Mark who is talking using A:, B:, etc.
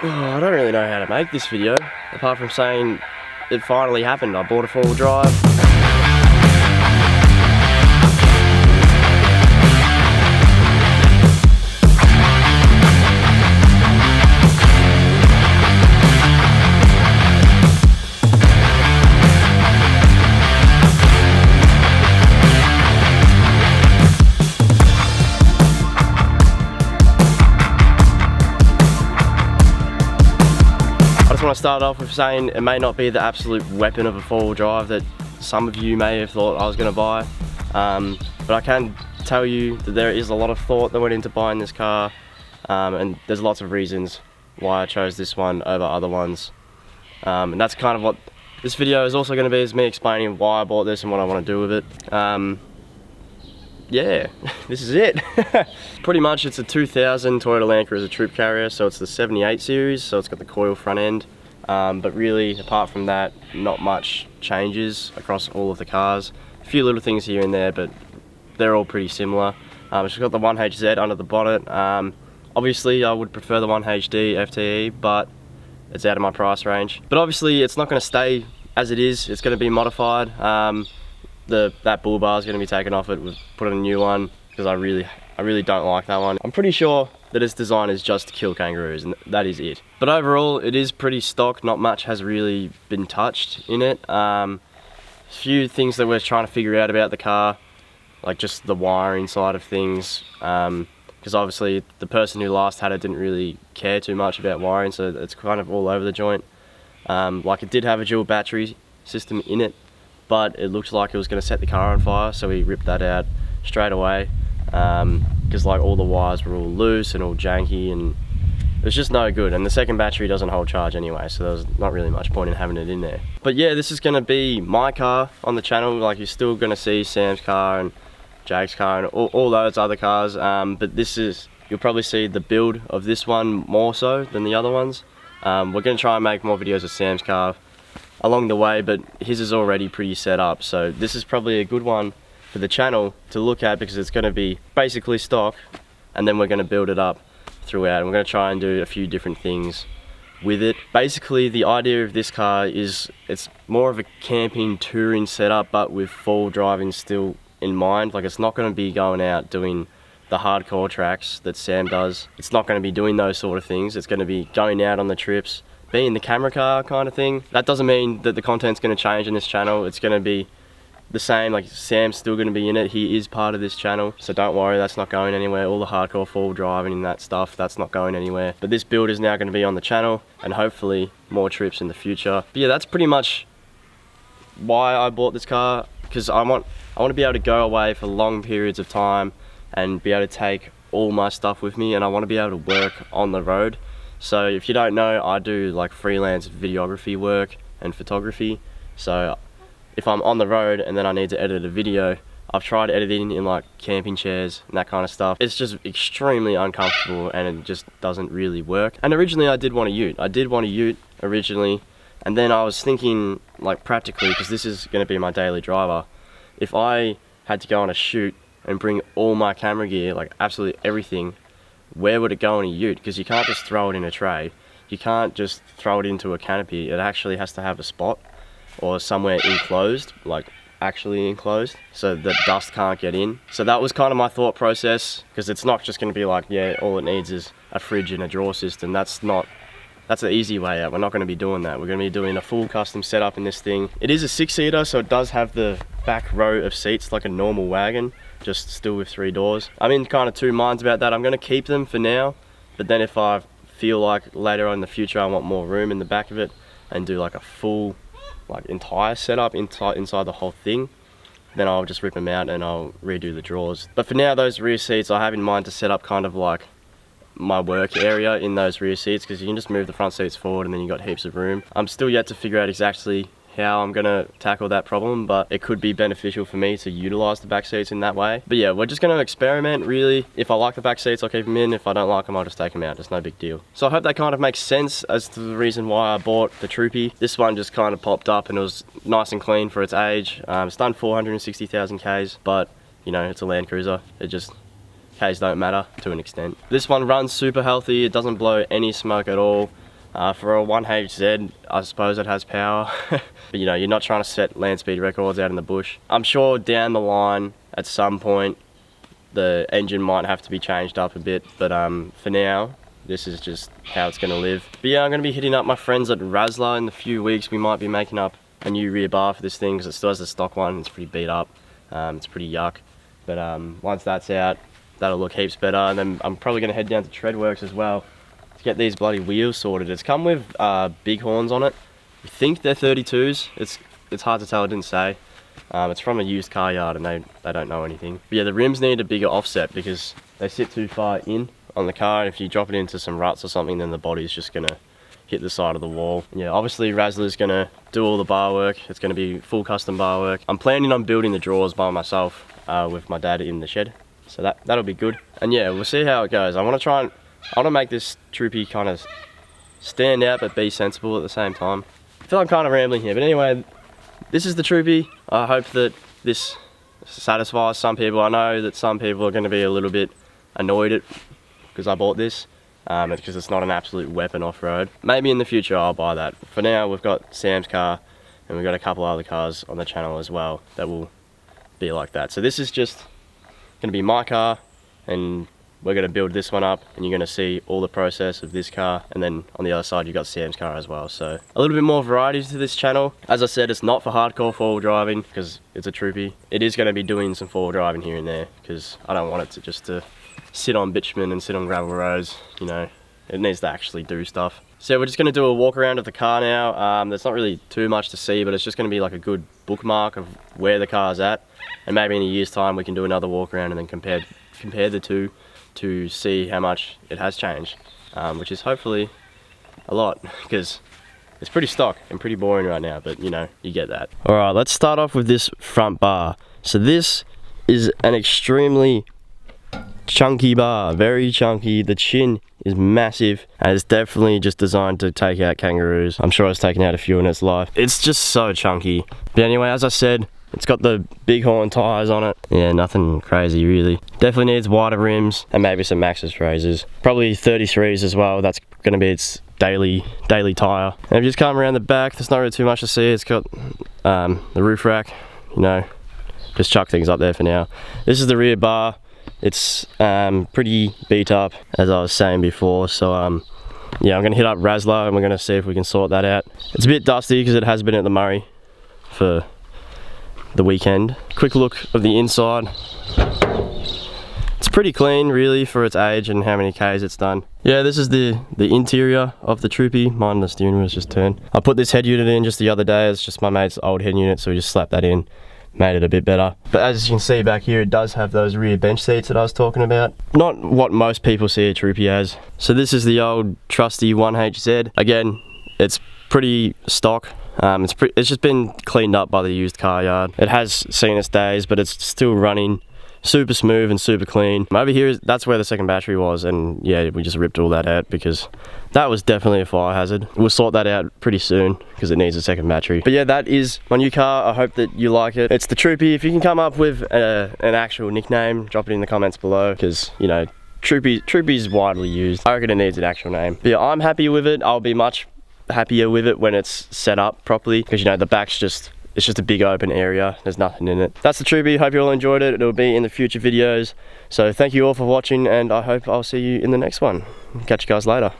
A: I don't really know how to make this video, apart from saying it finally happened. I bought a four-wheel drive. I just want to start off with saying it may not be the absolute weapon of a four-wheel drive that some of you may have thought I was going to buy, but I can tell you that there is a lot of thought that went into buying this car, and there's lots of reasons why I chose this one over other ones, and that's kind of what this video is also going to be, is me explaining why I bought this and what I want to do with it. Yeah, this is it. Pretty much it's a 2000 Toyota Land Cruiser Troop Carrier, so it's the 78 series, so it's got the coil front end, but really apart from that, not much changes across all of the cars. A few little things here and there, but they're all pretty similar. It's got the 1HZ under the bonnet. Obviously I would prefer the 1HD FTE, but it's out of my price range. But obviously it's not going to stay as it is, it's going to be modified. That bull bar is going to be taken off it. We've put in a new one because I really don't like that one. I'm pretty sure that its design is just to kill kangaroos, and that is it. But overall it is pretty stock, not much has really been touched in it. A few things that we're trying to figure out about the car, like just the wiring side of things, because obviously the person who last had it didn't really care too much about wiring, so it's kind of all over the joint. Like it did have a dual battery system in it, but it looked like it was going to set the car on fire, so we ripped that out straight away, because like all the wires were all loose and all janky, and it was just no good. And the second battery doesn't hold charge anyway, so there was not really much point in having it in there. But yeah, this is going to be my car on the channel. Like you're still going to see Sam's car and Jake's car and all those other cars, but this is, you'll probably see the build of this one more so than the other ones. We're going to try and make more videos of Sam's car along the way, but his is already pretty set up, so this is probably a good one for the channel to look at, because it's going to be basically stock, and then we're going to build it up throughout, and we're going to try and do a few different things with it. Basically the idea of this car is it's more of a camping touring setup, but with four-wheel driving still in mind. Like it's not going to be going out doing the hardcore tracks that Sam does. It's not going to be doing those sort of things. It's going to be going out on the trips, being the camera car kind of thing. That doesn't mean that the content's going to change in this channel. It's going to be the same. Like Sam's still going to be in it. He is part of this channel, so don't worry, that's not going anywhere. All the hardcore four-wheel driving and that stuff, that's not going anywhere. But this build is now going to be on the channel, and hopefully more trips in the future. But yeah, that's pretty much why I bought this car, because I want to be able to go away for long periods of time and be able to take all my stuff with me, and I want to be able to work on the road. So if you don't know, I do like freelance videography work and photography. So if I'm on the road and then I need to edit a video, I've tried editing in like camping chairs and that kind of stuff. It's just extremely uncomfortable and it just doesn't really work. And originally I did want a ute. I did want a ute originally, and then I was thinking like practically, because this is going to be my daily driver, if I had to go on a shoot and bring all my camera gear, like absolutely everything, where would it go in a ute? Because you can't just throw it in a tray. You can't just throw it into a canopy. It actually has to have a spot or somewhere enclosed, like actually enclosed, so that dust can't get in. So that was kind of my thought process, because it's not just going to be like, yeah, all it needs is a fridge and a drawer system. That's the easy way out. We're not going to be doing that. We're going to be doing a full custom setup in this thing. It is a 6-seater, so it does have the back row of seats like a normal wagon, just still with 3 doors. I'm in kind of two minds about that. I'm going to keep them for now, but then if I feel like later on in the future I want more room in the back of it and do like a full like entire setup inside the whole thing, then I'll just rip them out and I'll redo the drawers. But for now, those rear seats I have in mind to set up kind of like my work area in those rear seats, because you can just move the front seats forward and then you got heaps of room. I'm still yet to figure out exactly how I'm gonna tackle that problem, but it could be beneficial for me to utilize the back seats in that way. But yeah, we're just gonna experiment really. If I like the back seats, I'll keep them in. If I don't like them, I'll just take them out. It's no big deal. So I hope that kind of makes sense as to the reason why I bought the Troopy. This one just kind of popped up and it was nice and clean for its age. It's done 460,000 Ks, but you know, it's a Land Cruiser. It just, Ks don't matter to an extent. This one runs super healthy. It doesn't blow any smoke at all. For a 1HZ, I suppose it has power. But you know, you're not trying to set land speed records out in the bush. I'm sure down the line, at some point, the engine might have to be changed up a bit, but for now, this is just how it's going to live. But yeah, I'm going to be hitting up my friends at Razzler in a few weeks. We might be making up a new rear bar for this thing because it still has the stock one. It's pretty beat up. It's pretty yuck. But once that's out, that'll look heaps better. And then I'm probably going to head down to Treadworks as well to get these bloody wheels sorted. It's come with Bighorns on it. We think they're 32s. It's hard to tell, it didn't say. It's from a used car yard and they don't know anything. But yeah, the rims need a bigger offset because they sit too far in on the car. If you drop it into some ruts or something, then the body's just gonna hit the side of the wall. Yeah, obviously Razzler's gonna do all the bar work. It's gonna be full custom bar work. I'm planning on building the drawers by myself with my dad in the shed. So that'll be good. And yeah, we'll see how it goes. I wanna make this Troopy kind of stand out but be sensible at the same time. I feel I'm kind of rambling here, but anyway, this is the Troopy. I hope that this satisfies some people. I know that some people are gonna be a little bit annoyed at because I bought this. Because it's not an absolute weapon off-road. Maybe in the future I'll buy that. For now, we've got Sam's car and we've got a couple other cars on the channel as well that will be like that. So this is just gonna be my car and we're gonna build this one up and you're gonna see all the process of this car, and then on the other side you've got Sam's car as well. So a little bit more variety to this channel. As I said, it's not for hardcore four-wheel driving because it's a Troopy. It is gonna be doing some four-wheel driving here and there because I don't want it to just sit on bitumen and sit on gravel roads, you know. It needs to actually do stuff. So we're just gonna do a walk around of the car now. There's not really too much to see, but it's just gonna be like a good bookmark of where the car's at. And maybe in a year's time we can do another walk around and then compare the two to see how much it has changed. Which is hopefully a lot, because it's pretty stock and pretty boring right now, but you know, you get that. All right, let's start off with this front bar. So this is an extremely chunky bar, very chunky. The chin is massive and it's definitely just designed to take out kangaroos. I'm sure it's taken out a few in its life. It's just so chunky. But anyway, as I said, it's got the Bighorn tires on it. Yeah, nothing crazy really. Definitely needs wider rims and maybe some Maxxis razors. Probably 33s as well. That's gonna be its daily tire. And if you just come around the back, there's not really too much to see. It's got the roof rack, you know, just chuck things up there for now. This is the rear bar. It's pretty beat up, as I was saying before, so yeah, I'm gonna hit up Razzler and we're gonna see if we can sort that out. It's a bit dusty because it has been at the Murray for the weekend. Quick look of the inside. It's pretty clean really for its age and how many Ks it's done. Yeah, this is the interior of the Troopy. Mine, the steering wheel's just turned. I put this head unit in just the other day. It's just my mate's old head unit, so we just slapped that in. Made it a bit better. But as you can see back here, it does have those rear bench seats that I was talking about. Not what most people see a Troopy as. So this is the old trusty 1HZ. Again, it's pretty stock. It's just been cleaned up by the used car yard. It has seen its days, but it's still running super smooth and super clean. Over here, that's where the second battery was, and yeah, we just ripped all that out because that was definitely a fire hazard. We'll sort that out pretty soon because it needs a second battery. But yeah, that is my new car. I hope that you like it. It's the Troopy. If you can come up with an actual nickname, drop it in the comments below, because you know, Troopy is widely used. I reckon it needs an actual name. But yeah, I'm happy with it. I'll be much happier with it when it's set up properly, because you know, the back's it's just a big open area, there's nothing in it. That's the Troopy. Hope you all enjoyed it. It'll be in the future videos. So thank you all for watching, and I hope I'll see you in the next one. Catch you guys later.